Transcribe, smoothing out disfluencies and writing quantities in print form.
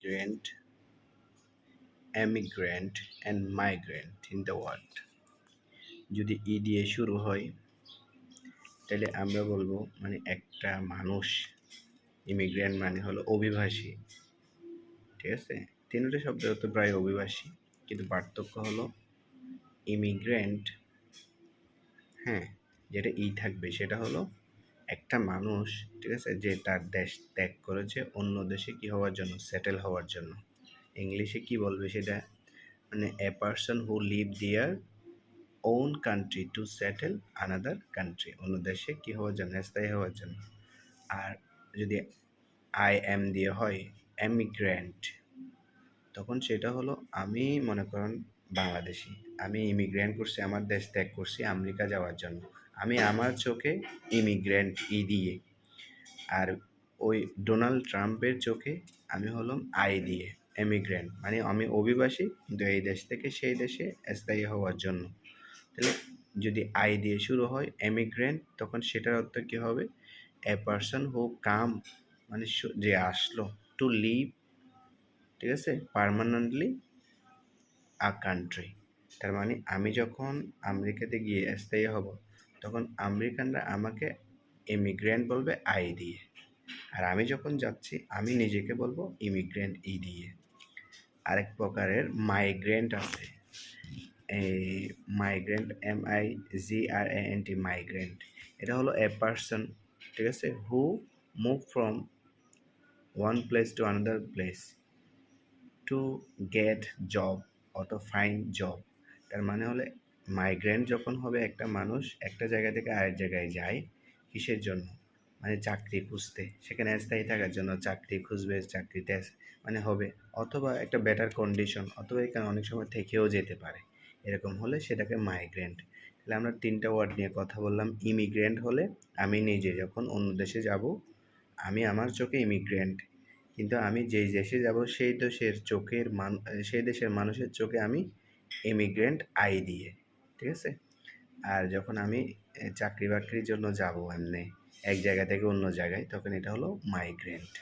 immigrant, emigrant and migrant in the world. যদি ই দিয়ে শুরু হয় তাহলে আমরা বলবো মানে একটা মানুষ, ইমিগ্রেন্ট মানে হলো অভিবাসী, ঠিক আছে? তিনটে শব্দ তো প্রায় অভিবাসী, কিন্তু পার্থক্য হলো ইমিগ্রেন্ট, হ্যাঁ, যেটা ই থাকবে সেটা হলো একটা মানুষ, ঠিক আছে, যে তার দেশ ত্যাগ করেছে অন্য দেশে কি হওয়ার জন্য, সেটেল হওয়ার জন্য। ইংলিশে কি বলবে সেটা, মানে a person who live their own country to settle another country, অন্য দেশে কি হওয়ার জন্য, স্থায়ী হওয়ার জন্য। আর যদি আই এম দিয়ে হয় এমিগ্রেন্ট, তখন সেটা হলো আমি মনে করেন বাংলাদেশি, আমি ইমিগ্রেন্ট করছি, আমার দেশ ত্যাগ করছি আমেরিকা যাওয়ার জন্য, আমি আমার চোখে ইমিগ্রেন্ট ই দিয়ে। আর ওই ডোনাল্ড ট্রাম্পের চোখে আমি হলাম আই দিয়ে, এমিগ্রেন্ট, মানে আমি অভিবাসী কিন্তু এই দেশ থেকে সেই দেশে স্থায়ী হওয়ার জন্য। তাহলে যদি আই দিয়ে শুরু হয় এমিগ্রেন্ট, তখন সেটার অর্থ কী হবে, এ পারসন হু কাম, মানে যে আসলো, টু লিভ, ঠিক আছে, পার্মানেন্টলি আ কান্ট্রি। তার মানে আমি যখন আমেরিকাতে গিয়ে স্থায়ী হব, তখন আমেরিকানরা আমাকে ইমিগ্রেন্ট বলবে আই দিয়ে, আর আমি যখন যাচ্ছি আমি নিজেকে বলবো ইমিগ্রেন্ট ই দিয়ে। আরেক প্রকারের মাইগ্রেন্ট আছে, এই মাইগ্রেন্ট MIGRANT, মাইগ্রেন্ট, এটা হলো এ পারসন, ঠিক আছে, who move from one place to another place to get job অথবা ফাইন্ড জব। তার মানে হলে মাইগ্রেন্ট যখন হবে একটা মানুষ একটা জায়গা থেকে আরেক জায়গায় যায়, কিসের জন্য, মানে চাকরি খুঁজতে, সেখানে স্থায়ী থাকার জন্য চাকরি খুঁজবে, চাকরিতে মানে হবে, অথবা একটা বেটার কন্ডিশন, অথবা এখানে অনেক সময় থেকেও যেতে পারে, এরকম হলে সেটাকে মাইগ্রেন্ট। তাহলে আমরা তিনটা ওয়ার্ড নিয়ে কথা বললাম। ইমিগ্রেন্ট হলে আমি নিজে যখন অন্য দেশে যাব, আমি আমার চোখে ইমিগ্রেন্ট, কিন্তু আমি যেই দেশে যাব সেই দেশের সেই দেশের মানুষের চোখে আমি ইমিগ্রেন্ট আই দিয়ে, ঠিক আছে। আর যখন আমি চাকরি বাকরির জন্য যাব এমনি এক জায়গা থেকে অন্য জায়গায়, তখন এটা হলো মাইগ্রেন্ট।